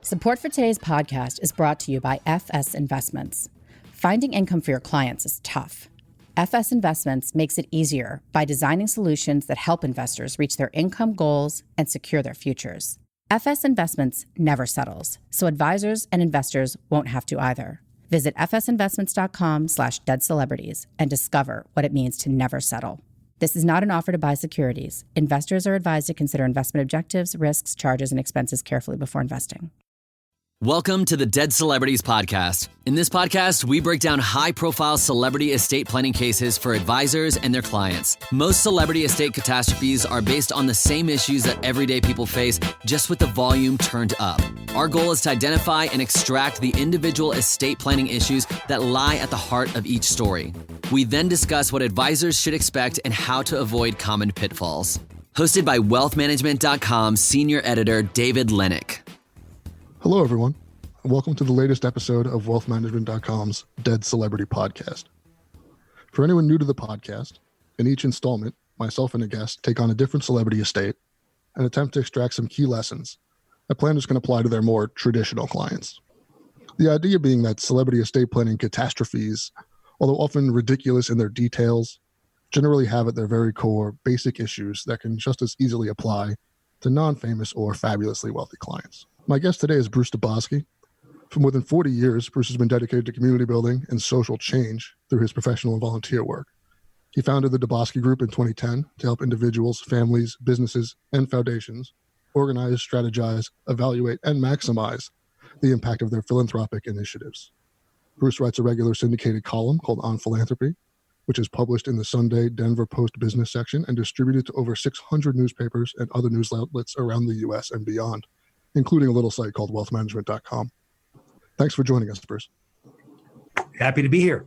Support for today's podcast is brought to you by FS Investments. Finding income for your clients is tough. FS Investments makes it easier by designing solutions that help investors reach their income goals and secure their futures. FS Investments never settles, so advisors and investors won't have to either. Visit fsinvestments.com/deadcelebrities and discover what it means to never settle. This is not an offer to buy securities. Investors are advised to consider investment objectives, risks, charges, and expenses carefully before investing. Welcome to the Dead Celebrities Podcast. In this podcast, we break down high-profile celebrity estate planning cases for advisors and their clients. Most celebrity estate catastrophes are based on the same issues that everyday people face, just with the volume turned up. Our goal is to identify and extract the individual estate planning issues that lie at the heart of each story. We then discuss what advisors should expect and how to avoid common pitfalls. Hosted by wealthmanagement.com senior editor David Lenok. Hello, everyone, and welcome to the latest episode of wealthmanagement.com's Dead Celebrity Podcast. For anyone new to the podcast, in each installment, myself and a guest take on a different celebrity estate and attempt to extract some key lessons that planners can apply to their more traditional clients. The idea being that celebrity estate planning catastrophes, although often ridiculous in their details, generally have at their very core basic issues that can just as easily apply to non-famous or fabulously wealthy clients. My guest today is Bruce DeBoskey. For more than 40 years, Bruce has been dedicated to community building and social change through his professional and volunteer work. He founded the DeBoskey Group in 2010 to help individuals, families, businesses, and foundations organize, strategize, evaluate, and maximize the impact of their philanthropic initiatives. Bruce writes a regular syndicated column called On Philanthropy, which is published in the Sunday Denver Post business section and distributed to over 600 newspapers and other news outlets around the U.S. and beyond, including a little site called wealthmanagement.com. Thanks for joining us, Bruce. Happy to be here.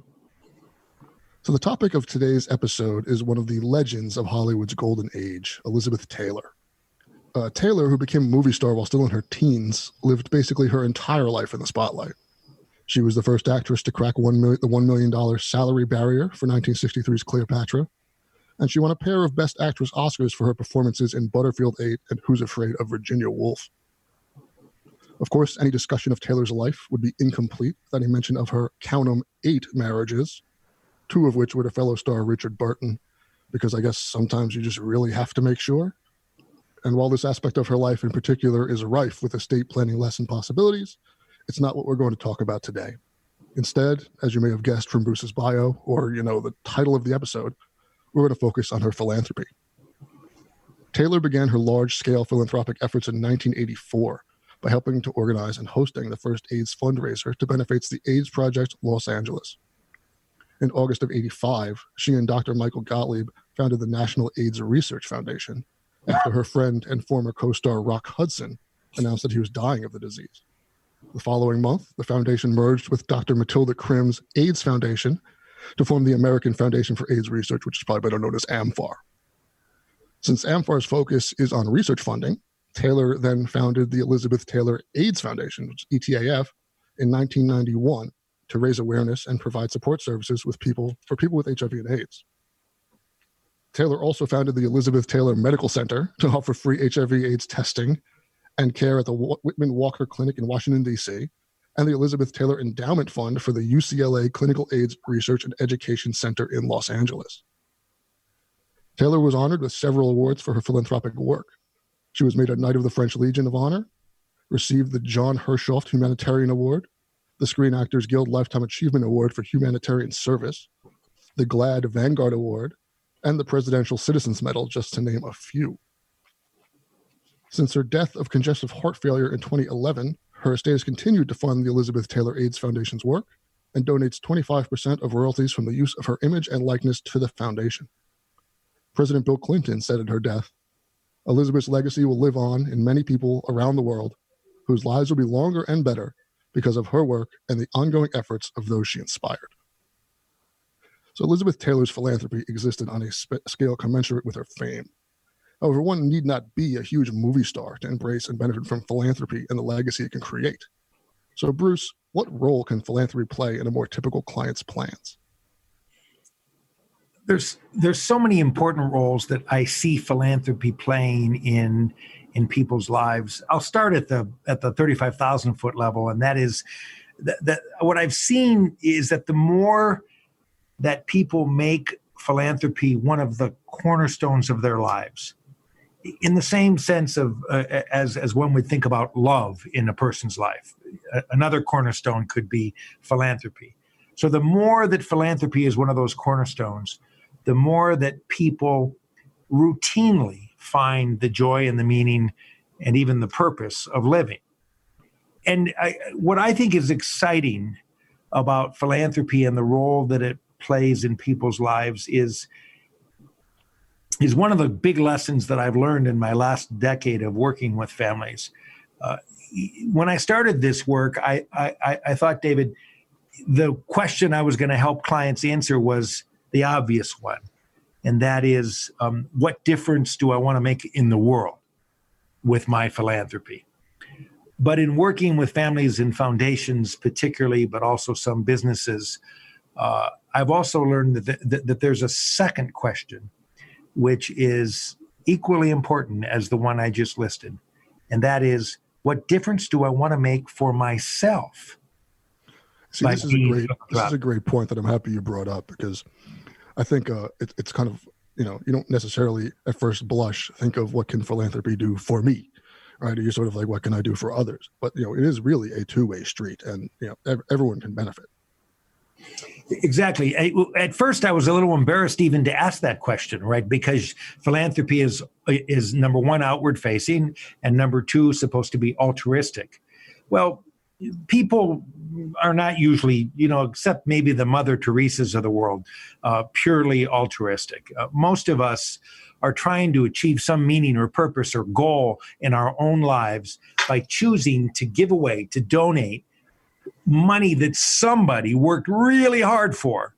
So the topic of today's episode is one of the legends of Hollywood's golden age, Elizabeth Taylor. Taylor, who became a movie star while still in her teens, lived basically her entire life in the spotlight. She was the first actress to crack the $1 million salary barrier for 1963's Cleopatra, and she won a pair of Best Actress Oscars for her performances in Butterfield 8 and Who's Afraid of Virginia Woolf. Of course, any discussion of Taylor's life would be incomplete without any mention of her, count 'em, 8 marriages, 2 of which were to fellow star Richard Burton, because I guess sometimes you just really have to make sure. And while this aspect of her life in particular is rife with estate planning lesson possibilities, it's not what we're going to talk about today. Instead, as you may have guessed from Bruce's bio, or, the title of the episode, we're going to focus on her philanthropy. Taylor began her large-scale philanthropic efforts in 1984 by helping to organize and hosting the first AIDS fundraiser to benefit the AIDS Project Los Angeles. In August of '85, she and Dr. Michael Gottlieb founded the National AIDS Research Foundation after her friend and former co-star Rock Hudson announced that he was dying of the disease. The following month, the foundation merged with Dr. Matilda Krim's AIDS Foundation to form the American Foundation for AIDS Research, which is probably better known as AMFAR. Since AMFAR's focus is on research funding, Taylor then founded the Elizabeth Taylor AIDS Foundation, which is ETAF, in 1991 to raise awareness and provide support services for people with HIV and AIDS. Taylor also founded the Elizabeth Taylor Medical Center to offer free HIV/AIDS testing and care at the Whitman Walker Clinic in Washington, D.C., and the Elizabeth Taylor Endowment Fund for the UCLA Clinical AIDS Research and Education Center in Los Angeles. Taylor was honored with several awards for her philanthropic work. She was made a Knight of the French Legion of Honor, received the John Hershoft Humanitarian Award, the Screen Actors Guild Lifetime Achievement Award for Humanitarian Service, the GLAAD Vanguard Award, and the Presidential Citizens Medal, just to name a few. Since her death of congestive heart failure in 2011, her estate has continued to fund the Elizabeth Taylor AIDS Foundation's work and donates 25% of royalties from the use of her image and likeness to the foundation. President Bill Clinton said at her death, "Elizabeth's legacy will live on in many people around the world whose lives will be longer and better because of her work and the ongoing efforts of those she inspired." So Elizabeth Taylor's philanthropy existed on a scale commensurate with her fame. However, one need not be a huge movie star to embrace and benefit from philanthropy and the legacy it can create. So Bruce, what role can philanthropy play in a more typical client's plans? There's so many important roles that I see philanthropy playing in in people's lives. I'll start at the 35,000 foot level, and that is that what I've seen is that the more that people make philanthropy one of the cornerstones of their lives, in the same sense of as one would think about love in a person's life, another cornerstone could be philanthropy. So the more that philanthropy is one of those cornerstones, the more that people routinely find the joy and the meaning and even the purpose of living. And what I think is exciting about philanthropy and the role that it plays in people's lives is one of the big lessons that I've learned in my last decade of working with families. When I started this work, I thought, David, the question I was going to help clients answer was the obvious one. And that is, what difference do I want to make in the world with my philanthropy? But in working with families and foundations particularly, but also some businesses, I've also learned that there's a second question, which is equally important as the one I just listed. And that is, what difference do I want to make for myself? See, this is a great point that I'm happy you brought up, because I think it's kind of, you don't necessarily at first blush think of what can philanthropy do for me, right? You're sort of like, what can I do for others? But, it is really a two-way street, and, everyone can benefit. Exactly. At first, I was a little embarrassed even to ask that question, right? Because philanthropy is number one, outward facing, and number two, supposed to be altruistic. Well, people are not usually, except maybe the Mother Teresas of the world, purely altruistic. Most of us are trying to achieve some meaning or purpose or goal in our own lives by choosing to give away, to donate money that somebody worked really hard for,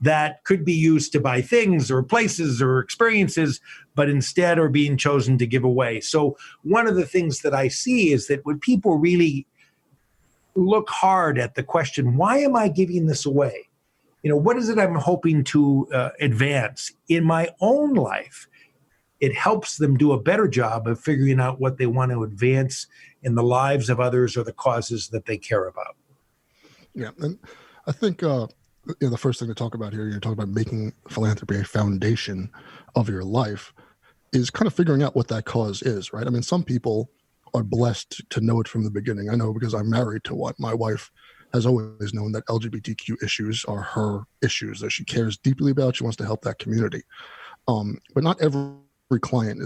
that could be used to buy things or places or experiences, but instead are being chosen to give away. So one of the things that I see is that when people really look hard at the question, why am I giving this away? What is it I'm hoping to advance in my own life? It helps them do a better job of figuring out what they want to advance in the lives of others or the causes that they care about. Yeah, and I think the first thing to talk about here, you're talking about making philanthropy a foundation of your life, is kind of figuring out what that cause is, right? I mean, some people are blessed to know it from the beginning. I know because I'm married to one. My wife has always known that LGBTQ issues are her issues that she cares deeply about. She wants to help that community. But not every client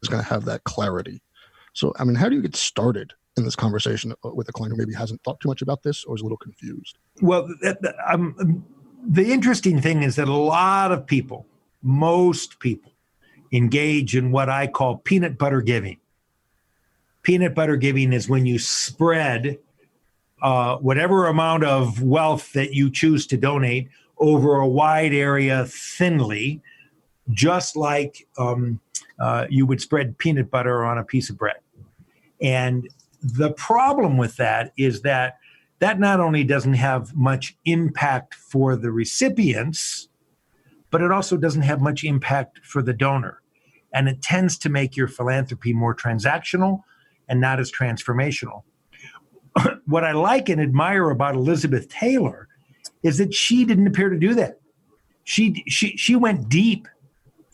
is going to have that clarity. So, I mean, how do you get started in this conversation with a client who maybe hasn't thought too much about this or is a little confused? Well, the interesting thing is that a lot of people, most people, engage in what I call peanut butter giving. Peanut butter giving is when you spread whatever amount of wealth that you choose to donate over a wide area thinly, just like you would spread peanut butter on a piece of bread. And the problem with that is that not only doesn't have much impact for the recipients, but it also doesn't have much impact for the donor. And it tends to make your philanthropy more transactional and not as transformational. What I like and admire about Elizabeth Taylor is that she didn't appear to do that. She went deep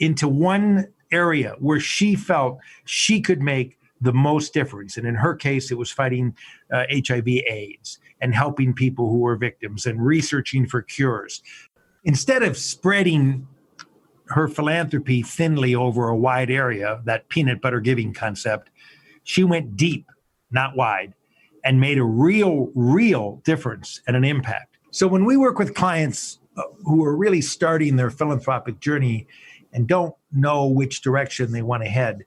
into one area where she felt she could make the most difference. And in her case, it was fighting HIV/AIDS and helping people who were victims and researching for cures. Instead of spreading her philanthropy thinly over a wide area, that peanut butter giving concept, she went deep, not wide, and made a real difference and an impact. So when we work with clients who are really starting their philanthropic journey and don't know which direction they want to head,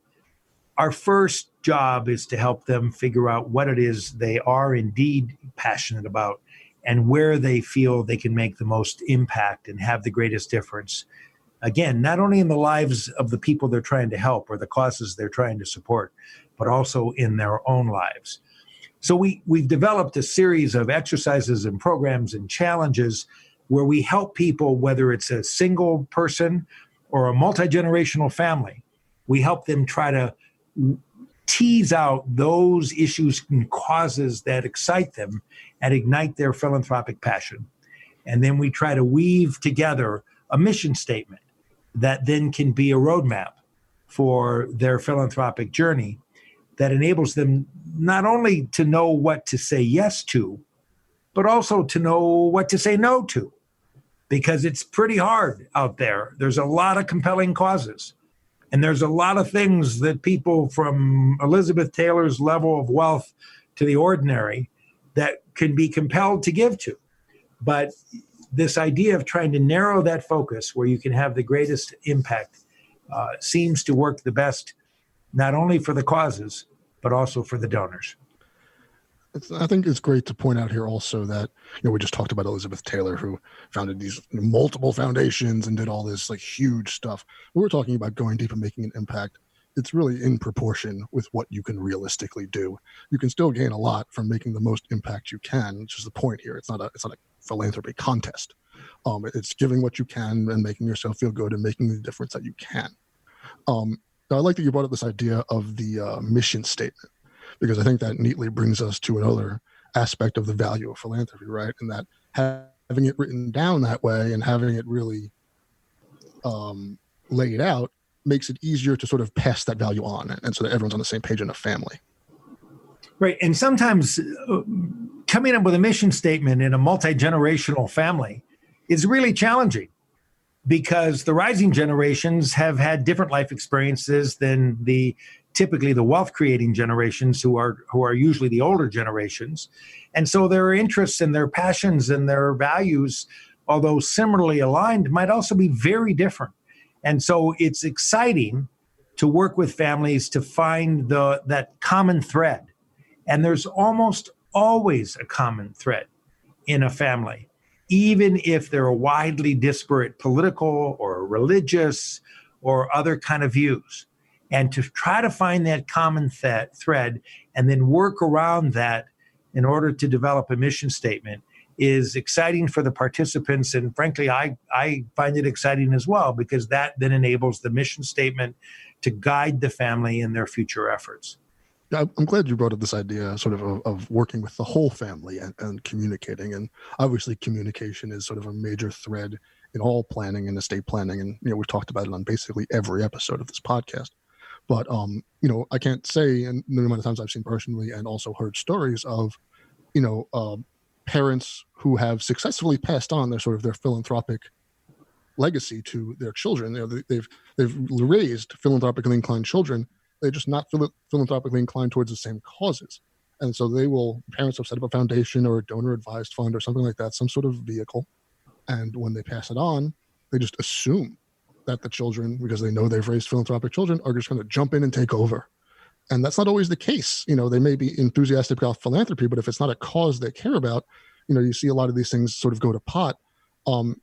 our first job is to help them figure out what it is they are indeed passionate about and where they feel they can make the most impact and have the greatest difference. Again, not only in the lives of the people they're trying to help or the causes they're trying to support, but also in their own lives. So we've developed a series of exercises and programs and challenges where we help people, whether it's a single person or a multi-generational family, we help them try to tease out those issues and causes that excite them and ignite their philanthropic passion. And then we try to weave together a mission statement that then can be a roadmap for their philanthropic journey that enables them not only to know what to say yes to, but also to know what to say no to, because it's pretty hard out there. There's a lot of compelling causes. And there's a lot of things that people from Elizabeth Taylor's level of wealth to the ordinary that can be compelled to give to. But this idea of trying to narrow that focus where you can have the greatest impact seems to work the best, not only for the causes, but also for the donors. I think it's great to point out here also that, we just talked about Elizabeth Taylor, who founded these multiple foundations and did all this like huge stuff. When we're talking about going deep and making an impact, it's really in proportion with what you can realistically do. You can still gain a lot from making the most impact you can, which is the point here. It's not a philanthropy contest. It's giving what you can and making yourself feel good and making the difference that you can. I like that you brought up this idea of the mission statement, because I think that neatly brings us to another aspect of the value of philanthropy, right? And that having it written down that way and having it really laid out makes it easier to sort of pass that value on, and so that everyone's on the same page in a family. Right. And sometimes coming up with a mission statement in a multi-generational family is really challenging, because the rising generations have had different life experiences than typically the wealth creating generations who are usually the older generations. And so their interests and their passions and their values, although similarly aligned, might also be very different. And so it's exciting to work with families to find that common thread. And there's almost always a common thread in a family, even if they're widely disparate political or religious or other kind of views. And to try to find that common thread and then work around that in order to develop a mission statement is exciting for the participants. And frankly, I find it exciting as well, because that then enables the mission statement to guide the family in their future efforts. I'm glad you brought up this idea sort of working with the whole family and communicating. And obviously communication is sort of a major thread in all planning and estate planning. And, we've talked about it on basically every episode of this podcast. But, I can't say, and the amount of times I've seen personally and also heard stories of, parents who have successfully passed on their philanthropic legacy to their children. They've raised philanthropically inclined children. They're just not philanthropically inclined towards the same causes. And so parents have set up a foundation or a donor-advised fund or something like that, some sort of vehicle. And when they pass it on, they just assume that the children, because they know they've raised philanthropic children, are just going to jump in and take over. And that's not always the case. They may be enthusiastic about philanthropy, but if it's not a cause they care about, you see a lot of these things sort of go to pot,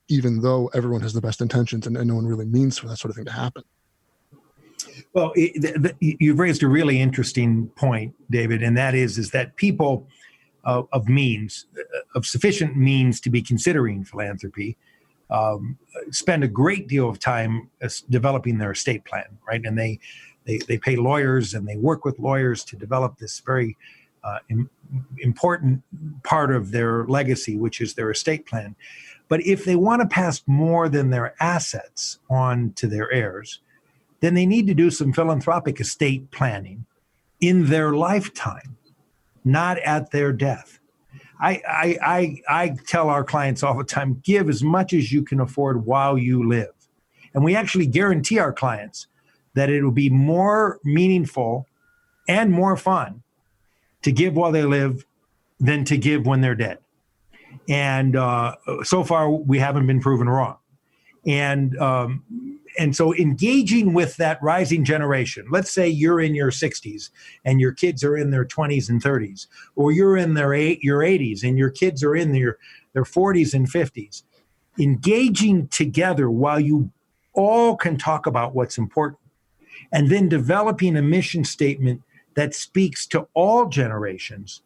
even though everyone has the best intentions and no one really means for that sort of thing to happen. Well, you've raised a really interesting point, David, and that is that people of sufficient means to be considering philanthropy spend a great deal of time developing their estate plan, right? And they pay lawyers and they work with lawyers to develop this very important part of their legacy, which is their estate plan. But if they want to pass more than their assets on to their heirs, then they need to do some philanthropic estate planning in their lifetime, not at their death. I tell our clients all the time, give as much as you can afford while you live. And we actually guarantee our clients that it will be more meaningful and more fun to give while they live than to give when they're dead. And so far, we haven't been proven wrong. And so engaging with that rising generation, let's say you're in your 60s and your kids are in their 20s and 30s, or you're in your 80s and your kids are in their 40s and 50s, engaging together while you all can talk about what's important, and then developing a mission statement that speaks to all generations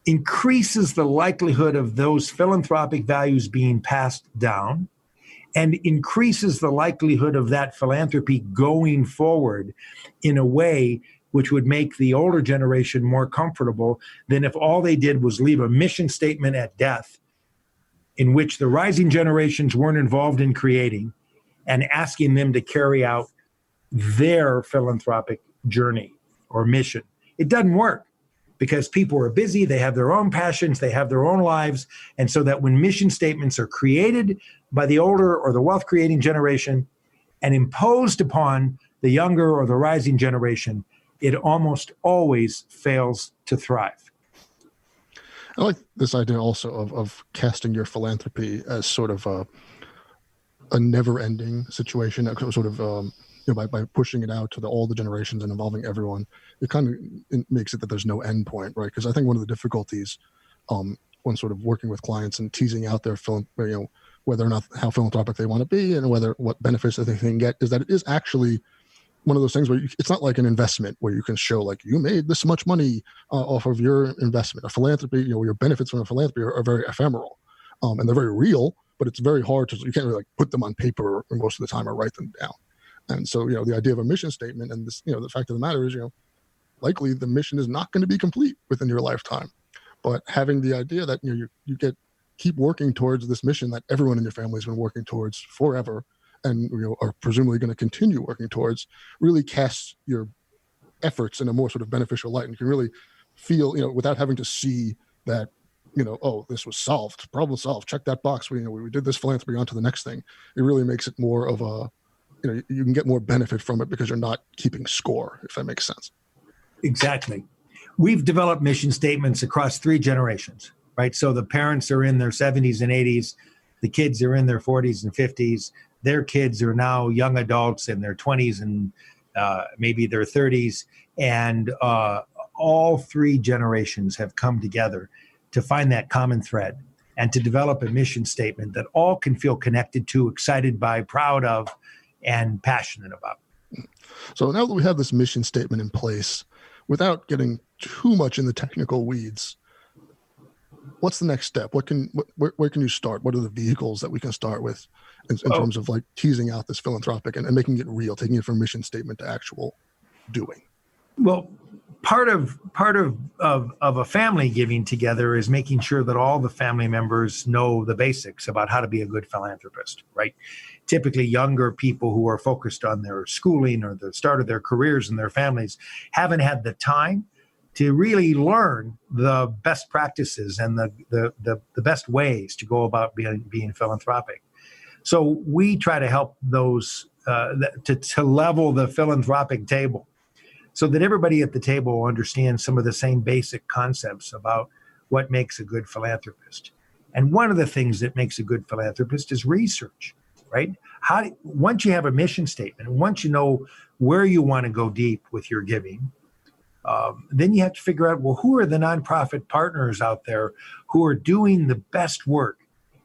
increases the likelihood of those philanthropic values being passed down, and increases the likelihood of that philanthropy going forward in a way which would make the older generation more comfortable than if all they did was leave a mission statement at death in which the rising generations weren't involved in creating and asking them to carry out their philanthropic journey or mission. It doesn't work because people are busy, they have their own passions, they have their own lives, and so that when mission statements are created by the older or the wealth creating generation and imposed upon the younger or the rising generation, it almost always fails to thrive. I like this idea also of casting your philanthropy as sort of a never-ending situation, sort of by pushing it out to all the generations and involving everyone. It makes it that there's no end point, right? Because I think one of the difficulties when sort of working with clients and teasing out their whether or not how philanthropic they want to be and what benefits that they can get is that it is actually one of those things where it's not like an investment where you can show like you made this much money off of your investment. A philanthropy, your benefits from a philanthropy are very ephemeral, and they're very real, but it's very hard to, you can't really like put them on paper most of the time or write them down. And so, the idea of a mission statement and this, the fact of the matter is, likely the mission is not going to be complete within your lifetime, but having the idea that, you keep working towards this mission that everyone in your family has been working towards forever and are presumably going to continue working towards, really casts your efforts in a more sort of beneficial light, and you can really feel, without having to see that, oh, this was solved, problem solved, check that box, we did this philanthropy, on to the next thing. It really makes it more of a, you can get more benefit from it because you're not keeping score, if that makes sense. Exactly. We've developed mission statements across 3 generations, right? So the parents are in their 70s and 80s, the kids are in their 40s and 50s, their kids are now young adults in their 20s and maybe their 30s. And all 3 generations have come together to find that common thread and to develop a mission statement that all can feel connected to, excited by, proud of, and passionate about. So now that we have this mission statement in place, without getting too much in the technical weeds, what's the next step? Where can you start? What are the vehicles that we can start with in terms of like teasing out this philanthropic and making it real, taking it from mission statement to actual doing? Well, part of a family giving together is making sure that all the family members know the basics about how to be a good philanthropist, right? Typically younger people who are focused on their schooling or the start of their careers and their families haven't had the time to really learn the best practices and the best ways to go about being philanthropic. So we try to help those to level the philanthropic table so that everybody at the table understands some of the same basic concepts about what makes a good philanthropist. And one of the things that makes a good philanthropist is research, right? Once you have a mission statement, once you know where you want to go deep with your giving, then you have to figure out, well, who are the nonprofit partners out there who are doing the best work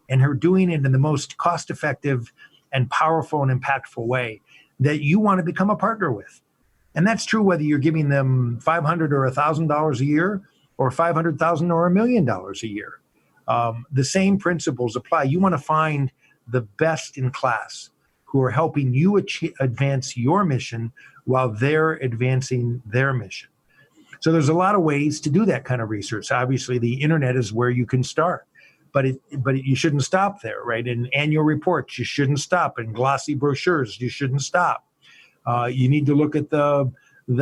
and who are doing it in the most cost-effective and powerful and impactful way that you want to become a partner with. And that's true whether you're giving them $500 or $1,000 a year or $500,000 or $1 million a year. The same principles apply. You want to find the best in class who are helping you advance your mission while they're advancing their mission. So there's a lot of ways to do that kind of research. Obviously, the internet is where you can start, but you shouldn't stop there, right? In annual reports, you shouldn't stop. In glossy brochures, you shouldn't stop. You need to look at the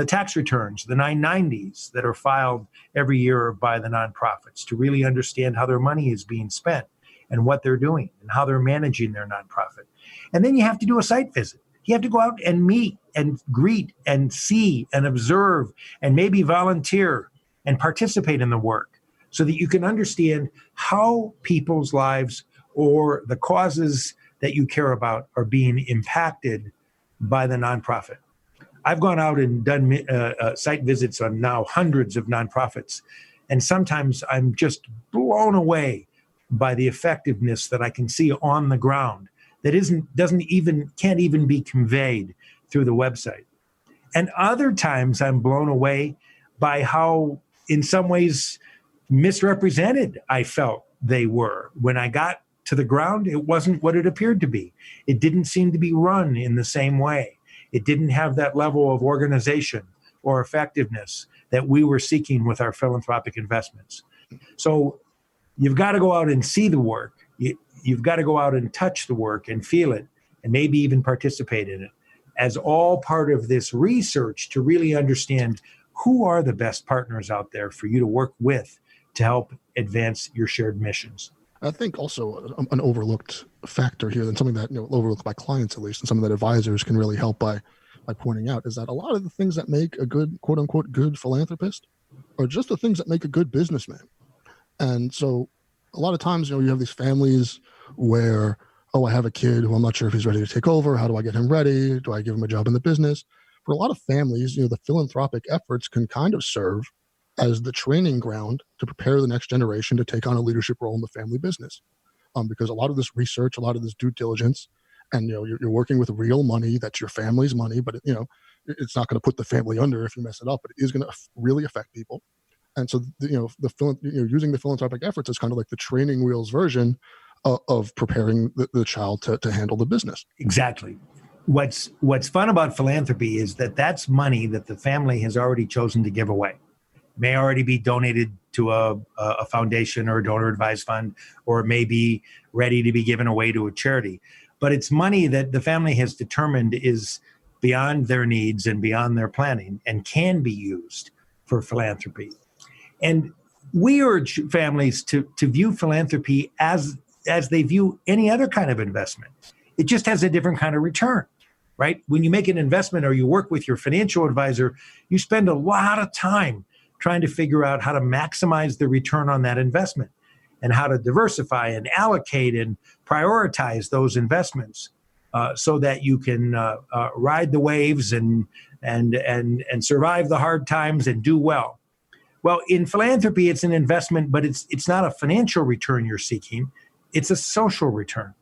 tax returns, the 990s that are filed every year by the nonprofits to really understand how their money is being spent and what they're doing and how they're managing their nonprofit. And then you have to do a site visit. You have to go out and meet and greet and see and observe and maybe volunteer and participate in the work so that you can understand how people's lives or the causes that you care about are being impacted by the nonprofit. I've gone out and done site visits on now hundreds of nonprofits, and sometimes I'm just blown away by the effectiveness that I can see on the ground that can't even be conveyed through the website. And other times I'm blown away by how, in some ways, misrepresented I felt they were. When I got to the ground, it wasn't what it appeared to be. It didn't seem to be run in the same way. It didn't have that level of organization or effectiveness that we were seeking with our philanthropic investments. So you've got to go out and see the work. You've got to go out and touch the work and feel it and maybe even participate in it as all part of this research to really understand who are the best partners out there for you to work with to help advance your shared missions. I think also an overlooked factor here, and something that overlooked by clients at least, and something that advisors can really help by pointing out, is that a lot of the things that make a good, quote unquote, good philanthropist are just the things that make a good businessman. And so a lot of times, you have these families where, I have a kid who I'm not sure if he's ready to take over. How do I get him ready? Do I give him a job in the business? For a lot of families, the philanthropic efforts can kind of serve as the training ground to prepare the next generation to take on a leadership role in the family business. Because a lot of this research, a lot of this due diligence, and you're working with real money that's your family's money, but it's not going to put the family under if you mess it up, but it is going to really affect people. And so using the philanthropic efforts is kind of like the training wheels version of preparing the child to handle the business. Exactly. What's fun about philanthropy is that that's money that the family has already chosen to give away. It may already be donated to a foundation or a donor-advised fund, or it may be ready to be given away to a charity. But it's money that the family has determined is beyond their needs and beyond their planning and can be used for philanthropy. And we urge families to view philanthropy as they view any other kind of investment. It just has a different kind of return, right? When you make an investment or you work with your financial advisor, you spend a lot of time trying to figure out how to maximize the return on that investment and how to diversify and allocate and prioritize those investments so that you can ride the waves and survive the hard times and do well. Well, in philanthropy, it's an investment, but it's not a financial return you're seeking. It's a social return.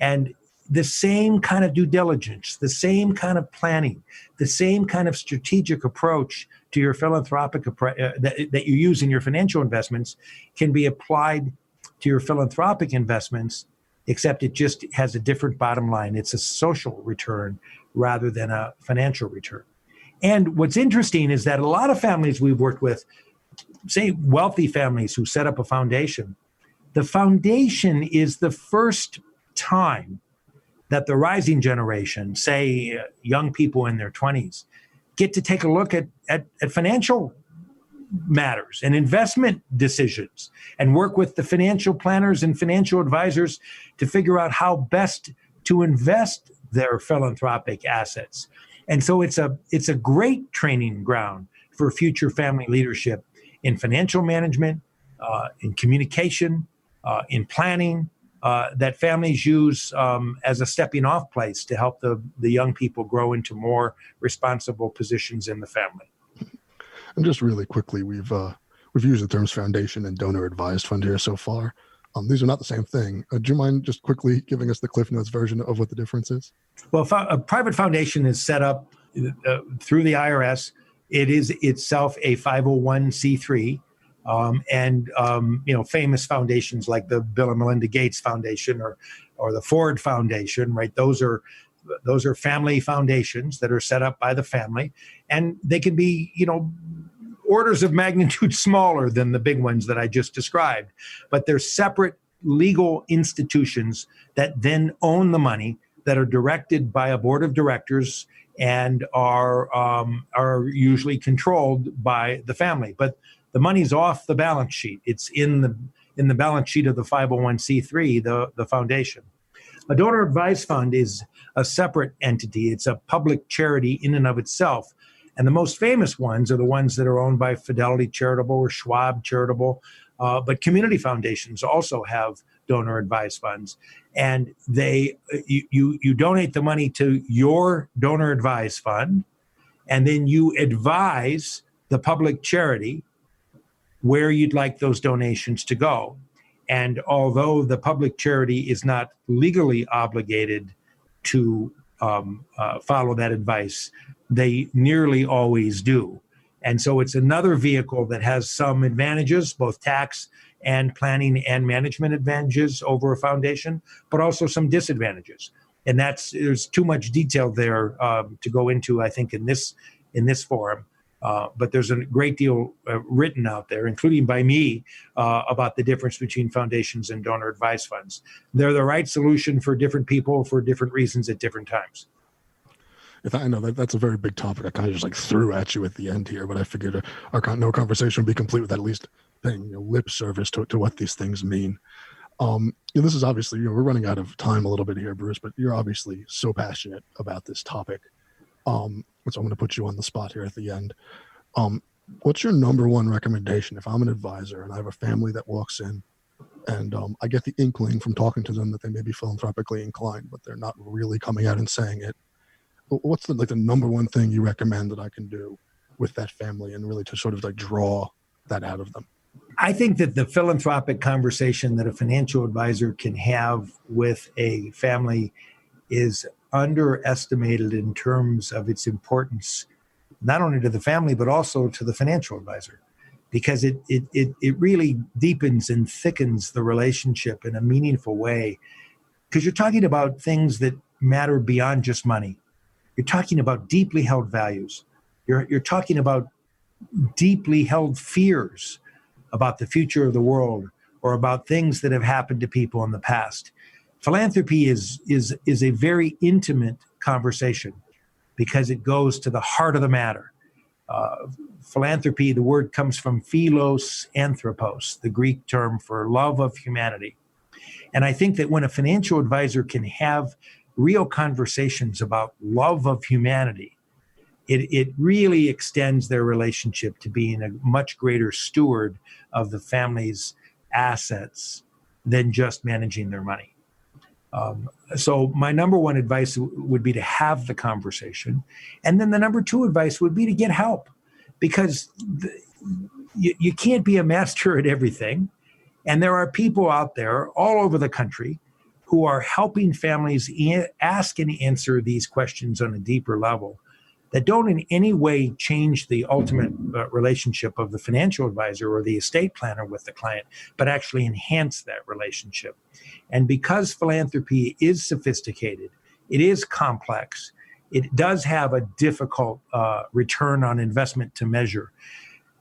And the same kind of due diligence, the same kind of planning, the same kind of strategic approach to your philanthropic that you use in your financial investments can be applied to your philanthropic investments, except it just has a different bottom line. It's a social return rather than a financial return. And what's interesting is that a lot of families we've worked with, say wealthy families who set up a foundation, the foundation is the first time that the rising generation, say young people in their 20s, get to take a look at financial matters and investment decisions and work with the financial planners and financial advisors to figure out how best to invest their philanthropic assets. And so it's a great training ground for future family leadership in financial management, in communication, in planning, that families use as a stepping off place to help the young people grow into more responsible positions in the family. And just really quickly, we've used the terms foundation and donor advised fund here so far. These are not the same thing. Do you mind just quickly giving us the Cliff Notes version of what the difference is? Well, a private foundation is set up through the IRS. It is itself a 501c3. Famous foundations like the Bill and Melinda Gates Foundation or the Ford Foundation, right? Those are family foundations that are set up by the family, and they can be, orders of magnitude smaller than the big ones that I just described, but they're separate legal institutions that then own the money, that are directed by a board of directors and are usually controlled by the family. But the money's off the balance sheet. It's in the balance sheet of the 501c3, the foundation. A donor advised fund is a separate entity. It's a public charity in and of itself. And the most famous ones are the ones that are owned by Fidelity Charitable or Schwab Charitable. But community foundations also have donor advised funds. And you donate the money to your donor advised fund, and then you advise the public charity where you'd like those donations to go. And although the public charity is not legally obligated to follow that advice, they nearly always do. And so it's another vehicle that has some advantages, both tax and planning and management advantages over a foundation, but also some disadvantages. And there's too much detail there to go into, I think, in this forum. But there's a great deal written out there, including by me, about the difference between foundations and donor-advised funds. They're the right solution for different people for different reasons at different times. I know that's a very big topic. I kind of just like threw at you at the end here, but I figured our conversation would be complete with at least paying lip service to what these things mean. This is obviously, we're running out of time a little bit here, Bruce, but you're obviously so passionate about this topic. So I'm going to put you on the spot here at the end. What's your number one recommendation if I'm an advisor and I have a family that walks in and I get the inkling from talking to them that they may be philanthropically inclined, but they're not really coming out and saying it? What's the number one thing you recommend that I can do with that family and really to sort of like draw that out of them? I think that the philanthropic conversation that a financial advisor can have with a family is underestimated in terms of its importance, not only to the family, but also to the financial advisor, because it really deepens and thickens the relationship in a meaningful way. Because you're talking about things that matter beyond just money. You're talking about deeply held values. You're talking about deeply held fears about the future of the world or about things that have happened to people in the past. Philanthropy is a very intimate conversation because it goes to the heart of the matter. Philanthropy, the word comes from philos anthropos, the Greek term for love of humanity. And I think that when a financial advisor can have real conversations about love of humanity, it really extends their relationship to being a much greater steward of the family's assets than just managing their money. So my number one advice would be to have the conversation. And then the number two advice would be to get help, because you can't be a master at everything. And there are people out there all over the country who are helping families ask and answer these questions on a deeper level that don't in any way change the ultimate relationship of the financial advisor or the estate planner with the client, but actually enhance that relationship. And because philanthropy is sophisticated, it is complex, it does have a difficult return on investment to measure.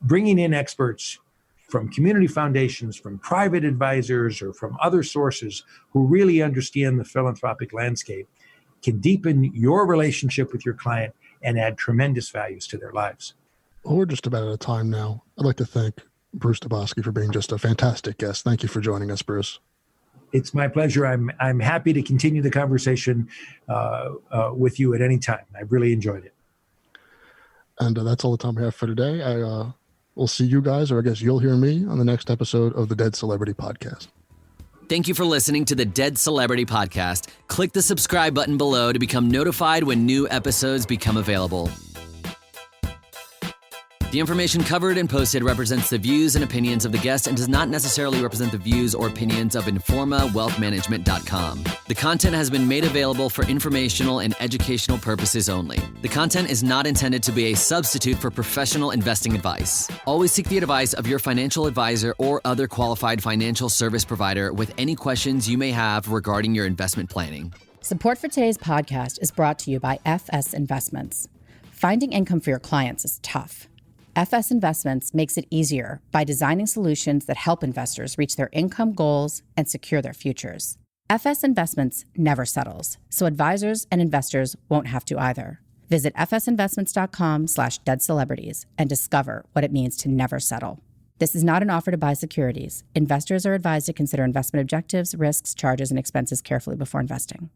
Bringing in experts from community foundations, from private advisors, or from other sources who really understand the philanthropic landscape can deepen your relationship with your client and add tremendous values to their lives. Well, we're just about out of time now. I'd like to thank Bruce DeBoskey for being just a fantastic guest. Thank you for joining us, Bruce. It's my pleasure. I'm happy to continue the conversation with you at any time. I really enjoyed it. And that's all the time we have for today. We'll see you guys, or I guess you'll hear me on the next episode of the Dead Celebrity Podcast. Thank you for listening to the Dead Celebrity Podcast. Click the subscribe button below to become notified when new episodes become available. The information covered and posted represents the views and opinions of the guest and does not necessarily represent the views or opinions of InformaWealthManagement.com. The content has been made available for informational and educational purposes only. The content is not intended to be a substitute for professional investing advice. Always seek the advice of your financial advisor or other qualified financial service provider with any questions you may have regarding your investment planning. Support for today's podcast is brought to you by FS Investments. Finding income for your clients is tough. FS Investments makes it easier by designing solutions that help investors reach their income goals and secure their futures. FS Investments never settles, so advisors and investors won't have to either. Visit fsinvestments.com/deadcelebrities and discover what it means to never settle. This is not an offer to buy securities. Investors are advised to consider investment objectives, risks, charges, and expenses carefully before investing.